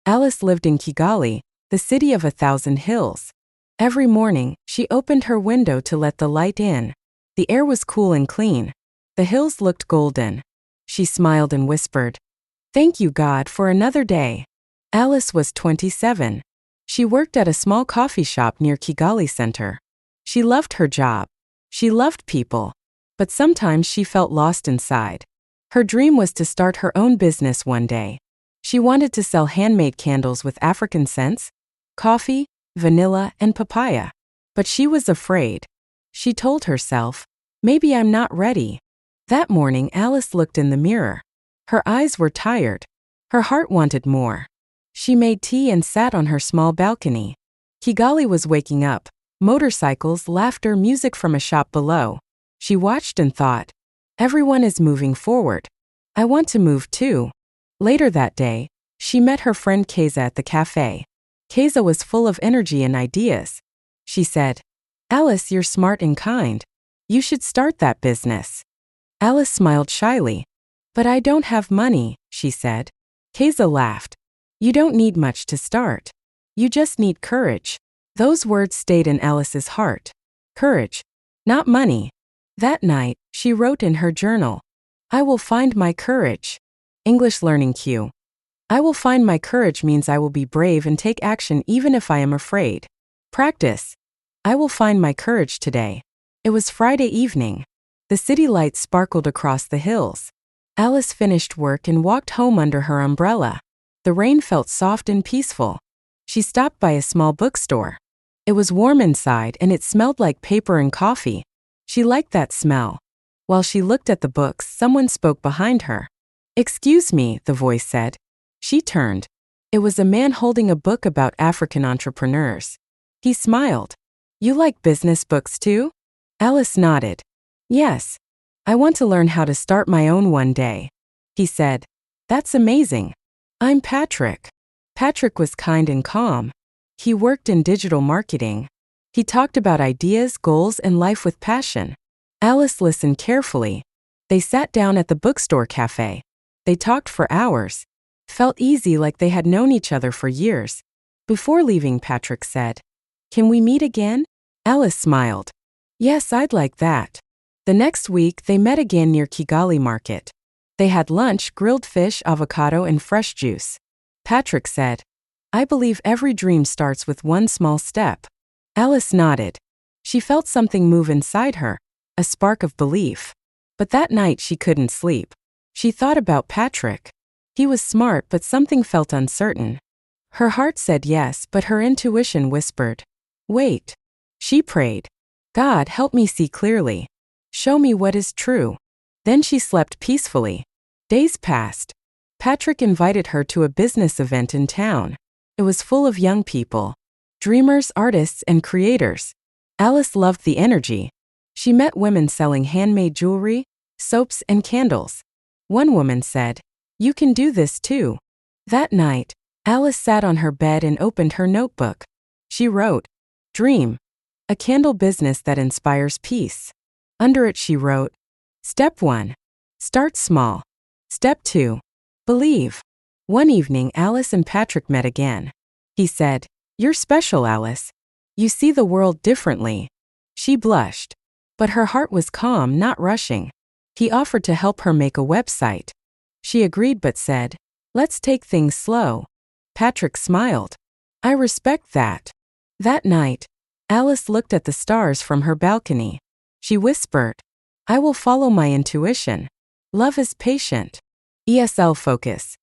Alice lived in Kigali, the city of 1,000 hills. Every morning, she opened her window to let the light in. The air was cool and clean. The hills looked golden. She smiled and whispered, "Thank you, God, for another day." Alice was 27. She worked at a small coffee shop near Kigali Center. She loved her job. She loved people. But sometimes she felt lost inside. Her dream was to start her own business one day. She wanted to sell handmade candles with African scents, coffee, vanilla, and papaya. But she was afraid. She told herself, "Maybe I'm not ready." That morning, Alice looked in the mirror. Her eyes were tired. Her heart wanted more. She made tea and sat on her small balcony. Kigali was waking up. Motorcycles, laughter, music from a shop below. She watched and thought, "Everyone is moving forward. I want to move too." Later that day, she met her friend Keza at the cafe. Keza was full of energy and ideas. She said, "Alice, you're smart and kind. You should start that business." Alice smiled shyly. "But I don't have money," she said. Keza laughed. "You don't need much to start. You just need courage." Those words stayed in Alice's heart. Courage, not money. That night, she wrote in her journal, "I will find my courage." English learning cue. I will find my courage means I will be brave and take action even if I am afraid. Practice. I will find my courage today. It was Friday evening. The city lights sparkled across the hills. Alice finished work and walked home under her umbrella. The rain felt soft and peaceful. She stopped by a small bookstore. It was warm inside and it smelled like paper and coffee. She liked that smell. While she looked at the books, someone spoke behind her. "Excuse me," the voice said. She turned. It was a man holding a book about African entrepreneurs. He smiled. "You like business books too?" Alice nodded. "Yes. I want to learn how to start my own one day." He said, "That's amazing. I'm Patrick." Patrick was kind and calm. He worked in digital marketing. He talked about ideas, goals, and life with passion. Alice listened carefully. They sat down at the bookstore cafe. They talked for hours. Felt easy, like they had known each other for years. Before leaving, Patrick said, "Can we meet again?" Alice smiled. "Yes, I'd like that." The next week, they met again near Kigali Market. They had lunch, grilled fish, avocado, and fresh juice. Patrick said, "I believe every dream starts with one small step." Alice nodded. She felt something move inside her, a spark of belief. But that night she couldn't sleep. She thought about Patrick. He was smart, but something felt uncertain. Her heart said yes, but her intuition whispered, "Wait." She prayed, "God, help me see clearly. Show me what is true." Then she slept peacefully. Days passed. Patrick invited her to a business event in town. It was full of young people, dreamers, artists, and creators. Alice loved the energy. She met women selling handmade jewelry, soaps, and candles. One woman said, "You can do this too." That night, Alice sat on her bed and opened her notebook. She wrote, "Dream, a candle business that inspires peace." Under it she wrote, "Step 1. Start small. Step 2. Believe." One evening, Alice and Patrick met again. He said, "You're special, Alice. You see the world differently." She blushed. But her heart was calm, not rushing. He offered to help her make a website. She agreed but said, "Let's take things slow." Patrick smiled. "I respect that." That night, Alice looked at the stars from her balcony. She whispered, "I will follow my intuition. Love is patient." ESL focus.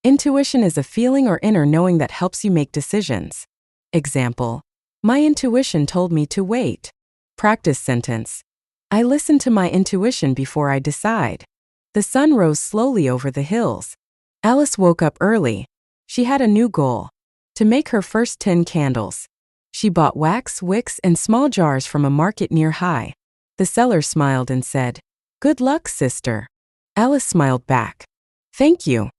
Intuition is a feeling or inner knowing that helps you make decisions. Example, my intuition told me to wait. Practice sentence. I listen to my intuition before I decide. The sun rose slowly over the hills. Alice woke up early. She had a new goal, to make her first 10 candles. She bought wax, wicks, and small jars from a market nearby. The seller smiled and said, "Good luck, sister." Alice smiled back. "Thank you."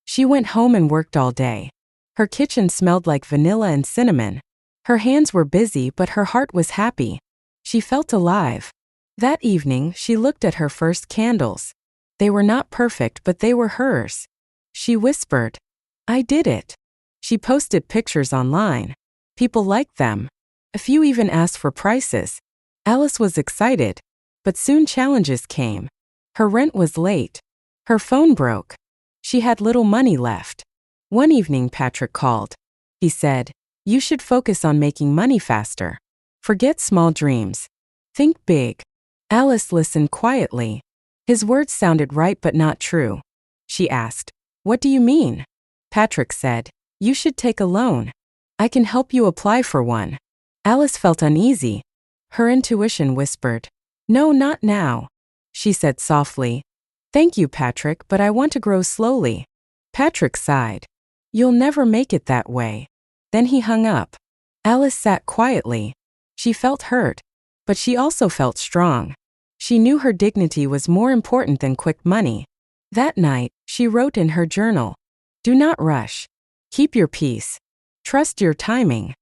She went home and worked all day. Her kitchen smelled like vanilla and cinnamon. Her hands were busy, but her heart was happy. She felt alive. That evening, she looked at her first candles. They were not perfect, but they were hers. She whispered, "I did it." She posted pictures online. People liked them. A few even asked for prices. Alice was excited. But soon challenges came. Her rent was late. Her phone broke. She had little money left. One evening Patrick called. He said, "You should focus on making money faster. Forget small dreams. Think big." Alice listened quietly. His words sounded right but not true. She asked, "What do you mean?" Patrick said, "You should take a loan. I can help you apply for one." Alice felt uneasy. Her intuition whispered, "No, not now." She said softly, "Thank you, Patrick, but I want to grow slowly." Patrick sighed. "You'll never make it that way." Then he hung up. Alice sat quietly. She felt hurt, but she also felt strong. She knew her dignity was more important than quick money. That night, she wrote in her journal, "Do not rush. Keep your peace. Trust your timing."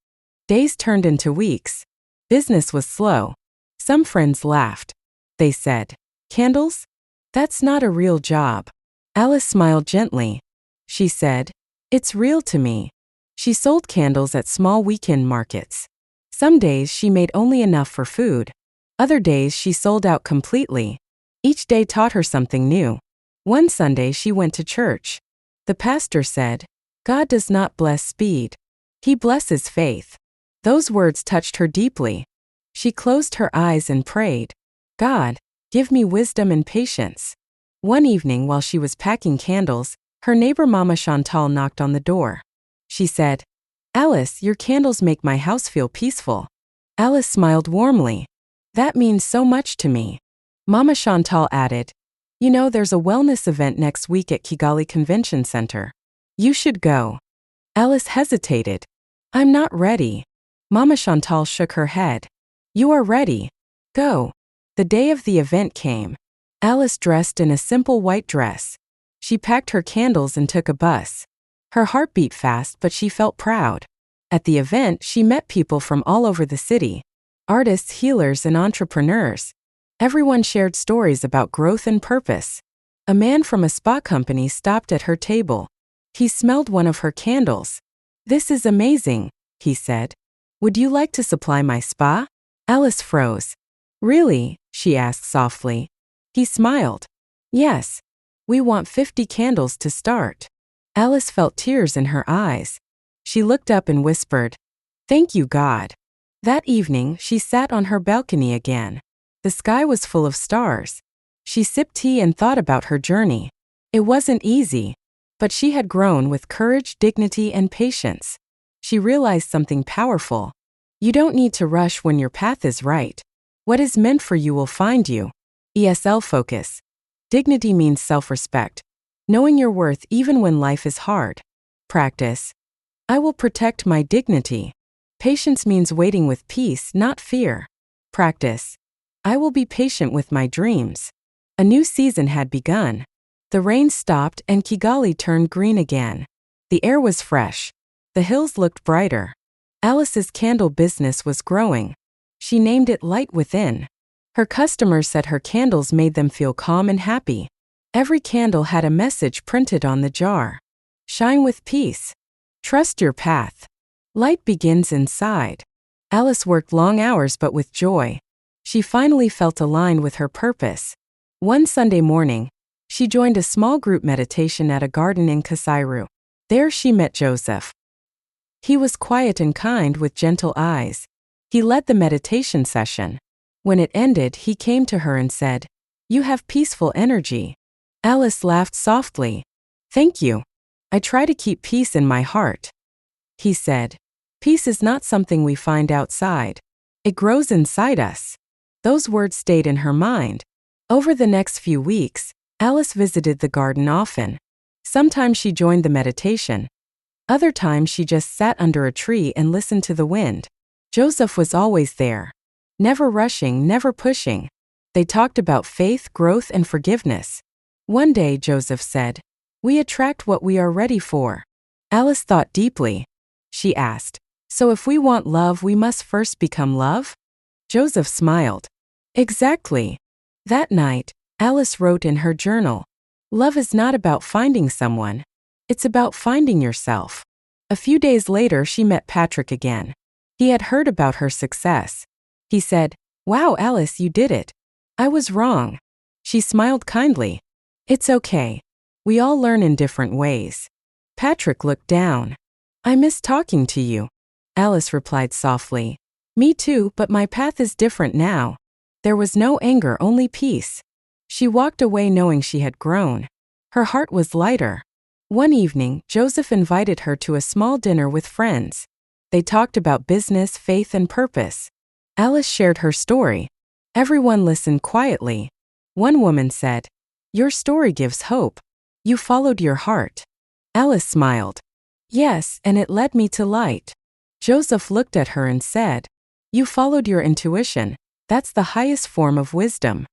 Days turned into weeks. Business was slow. Some friends laughed. They said, "Candles? That's not a real job." Alice smiled gently. She said, "It's real to me." She sold candles at small weekend markets. Some days she made only enough for food. Other days she sold out completely. Each day taught her something new. One Sunday she went to church. The pastor said, "God does not bless speed. He blesses faith." Those words touched her deeply. She closed her eyes and prayed, "God, give me wisdom and patience." One evening while she was packing candles, her neighbor Mama Chantal knocked on the door. She said, "Alice, your candles make my house feel peaceful." Alice smiled warmly. "That means so much to me." Mama Chantal added, "You know, there's a wellness event next week at Kigali Convention Center. You should go." Alice hesitated. "I'm not ready." Mama Chantal shook her head. "You are ready. Go." The day of the event came. Alice dressed in a simple white dress. She packed her candles and took a bus. Her heart beat fast, but she felt proud. At the event, she met people from all over the city. Artists, healers, and entrepreneurs. Everyone shared stories about growth and purpose. A man from a spa company stopped at her table. He smelled one of her candles. "This is amazing," he said. "Would you like to supply my spa?" Alice froze. "Really?" she asked softly. He smiled. "Yes. We want 50 candles to start." Alice felt tears in her eyes. She looked up and whispered, "Thank you, God." That evening, she sat on her balcony again. The sky was full of stars. She sipped tea and thought about her journey. It wasn't easy, but she had grown with courage, dignity, and patience. She realized something powerful. You don't need to rush when your path is right. What is meant for you will find you. ESL focus. Dignity means self-respect, knowing your worth even when life is hard. Practice. I will protect my dignity. Patience means waiting with peace, not fear. Practice. I will be patient with my dreams. A new season had begun. The rain stopped and Kigali turned green again. The air was fresh. The hills looked brighter. Alice's candle business was growing. She named it Light Within. Her customers said her candles made them feel calm and happy. Every candle had a message printed on the jar. Shine with peace. Trust your path. Light begins inside. Alice worked long hours but with joy. She finally felt aligned with her purpose. One Sunday morning, she joined a small group meditation at a garden in Kigali. There she met Joseph. He was quiet and kind with gentle eyes. He led the meditation session. When it ended, he came to her and said, "You have peaceful energy." Alice laughed softly. "Thank you. I try to keep peace in my heart." He said, "Peace is not something we find outside. It grows inside us." Those words stayed in her mind. Over the next few weeks, Alice visited the garden often. Sometimes she joined the meditation. Other times she just sat under a tree and listened to the wind. Joseph was always there. Never rushing, never pushing. They talked about faith, growth, and forgiveness. One day Joseph said, "We attract what we are ready for." Alice thought deeply. She asked, "So if we want love, we must first become love?" Joseph smiled. "Exactly." That night, Alice wrote in her journal, "Love is not about finding someone. It's about finding yourself." A few days later, she met Patrick again. He had heard about her success. He said, "Wow, Alice, you did it. I was wrong." She smiled kindly. "It's okay. We all learn in different ways." Patrick looked down. "I miss talking to you." Alice replied softly. "Me too, but my path is different now." There was no anger, only peace. She walked away knowing she had grown. Her heart was lighter. One evening, Joseph invited her to a small dinner with friends. They talked about business, faith, and purpose. Alice shared her story. Everyone listened quietly. One woman said, "Your story gives hope. You followed your heart." Alice smiled. "Yes, and it led me to light." Joseph looked at her and said, "You followed your intuition. That's the highest form of wisdom."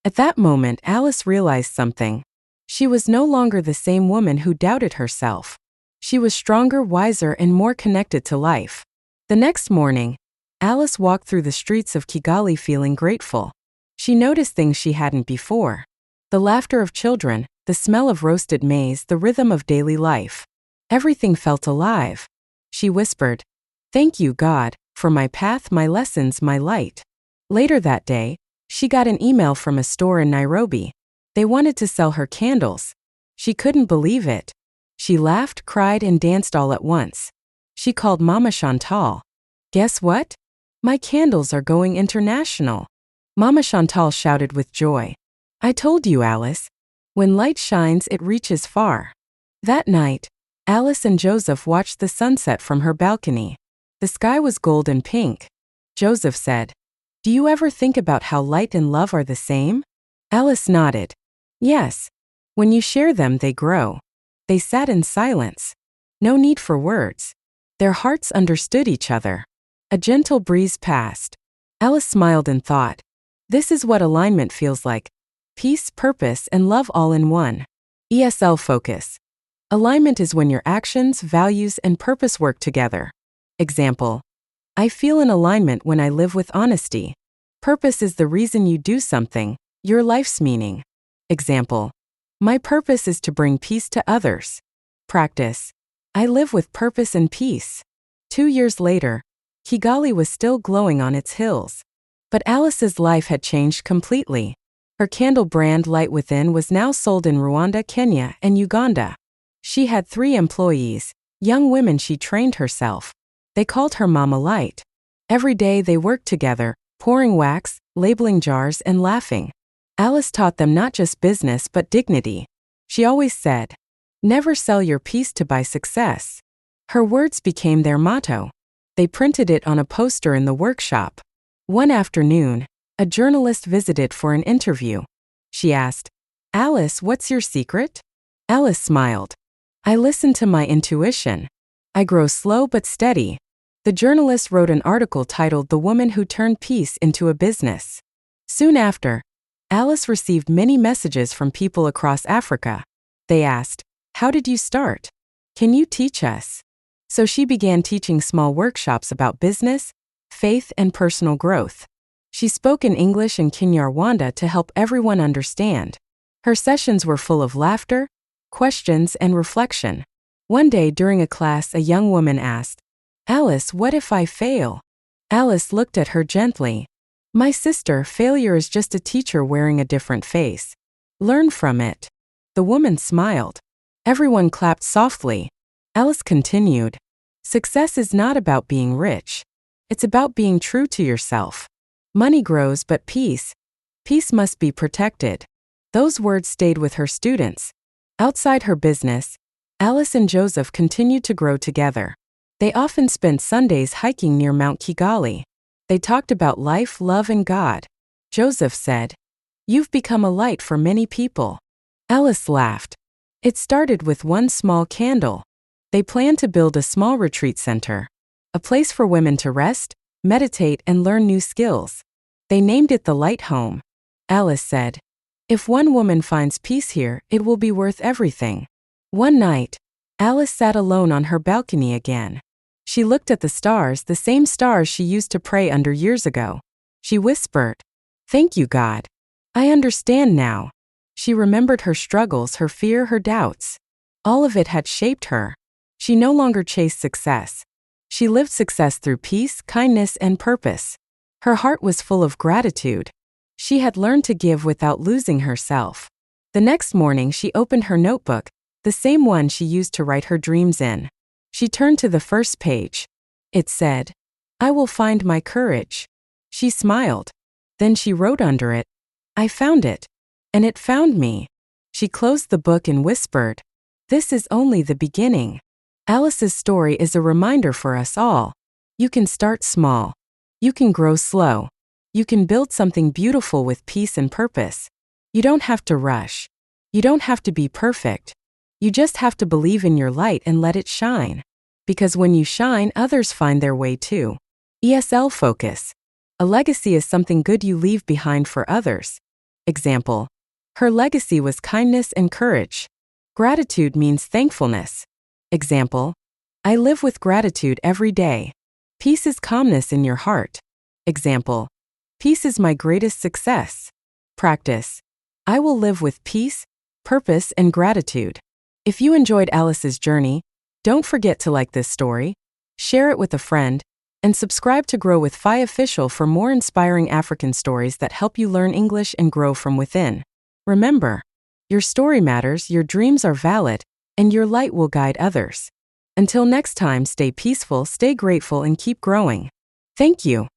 At that moment, Alice realized something. She was no longer the same woman who doubted herself. She was stronger, wiser, and more connected to life. The next morning, Alice walked through the streets of Kigali feeling grateful. She noticed things she hadn't before. The laughter of children, the smell of roasted maize, the rhythm of daily life. Everything felt alive. She whispered, "Thank you, God, for my path, my lessons, my light." Later that day, she got an email from a store in Nairobi. They wanted to sell her candles. She couldn't believe it. She laughed, cried, and danced all at once. She called Mama Chantal. "Guess what? My candles are going international." Mama Chantal shouted with joy. "I told you, Alice. When light shines, it reaches far." That night, Alice and Joseph watched the sunset from her balcony. The sky was gold and pink. Joseph said, "Do you ever think about how light and love are the same?" Alice nodded. "Yes. When you share them, they grow." They sat in silence. No need for words. Their hearts understood each other. A gentle breeze passed. Alice smiled and thought, "This is what alignment feels like. Peace, purpose, and love all in one." ESL focus. Alignment is when your actions, values, and purpose work together. Example: I feel in alignment when I live with honesty. Purpose is the reason you do something, your life's meaning. Example: my purpose is to bring peace to others. Practice: I live with purpose and peace. 2 years later, Kigali was still glowing on its hills. But Alice's life had changed completely. Her candle brand Light Within was now sold in Rwanda, Kenya, and Uganda. She had 3 employees, young women she trained herself. They called her Mama Light. Every day they worked together, pouring wax, labeling jars, and laughing. Alice taught them not just business but dignity. She always said, "Never sell your peace to buy success." Her words became their motto. They printed it on a poster in the workshop. One afternoon, a journalist visited for an interview. She asked, "Alice, what's your secret?" Alice smiled. "I listen to my intuition. I grow slow but steady." The journalist wrote an article titled "The Woman Who Turned Peace into a Business." Soon after, Alice received many messages from people across Africa. They asked, "How did you start? Can you teach us?" So she began teaching small workshops about business, faith, and personal growth. She spoke in English and Kinyarwanda to help everyone understand. Her sessions were full of laughter, questions, and reflection. One day during a class, a young woman asked, "Alice, what if I fail?" Alice looked at her gently. "My sister, failure is just a teacher wearing a different face. Learn from it." The woman smiled. Everyone clapped softly. Alice continued, "Success is not about being rich. It's about being true to yourself. Money grows, but peace must be protected." Those words stayed with her students. Outside her business, Alice and Joseph continued to grow together. They often spent Sundays hiking near Mount Kigali. They talked about life, love, and God. Joseph said, "You've become a light for many people." Alice laughed. "It started with one small candle." They planned to build a small retreat center, a place for women to rest, meditate, and learn new skills. They named it the Light Home. Alice said, "If one woman finds peace here, it will be worth everything." One night, Alice sat alone on her balcony again. She looked at the stars, the same stars she used to pray under years ago. She whispered, "Thank you, God. I understand now." She remembered her struggles, her fear, her doubts. All of it had shaped her. She no longer chased success. She lived success through peace, kindness, and purpose. Her heart was full of gratitude. She had learned to give without losing herself. The next morning, she opened her notebook, the same one she used to write her dreams in. She turned to the first page. It said, "I will find my courage." She smiled. Then she wrote under it, "I found it. And it found me." She closed the book and whispered, "This is only the beginning." Alice's story is a reminder for us all. You can start small. You can grow slow. You can build something beautiful with peace and purpose. You don't have to rush. You don't have to be perfect. You just have to believe in your light and let it shine. Because when you shine, others find their way too. ESL focus. A legacy is something good you leave behind for others. Example. Her legacy was kindness and courage. Gratitude means thankfulness. Example. I live with gratitude every day. Peace is calmness in your heart. Example. Peace is my greatest success. Practice. I will live with peace, purpose, and gratitude. If you enjoyed Alice's journey, don't forget to like this story, share it with a friend, and subscribe to Grow with Fi Official for more inspiring African stories that help you learn English and grow from within. Remember, your story matters, your dreams are valid, and your light will guide others. Until next time, stay peaceful, stay grateful, and keep growing. Thank you.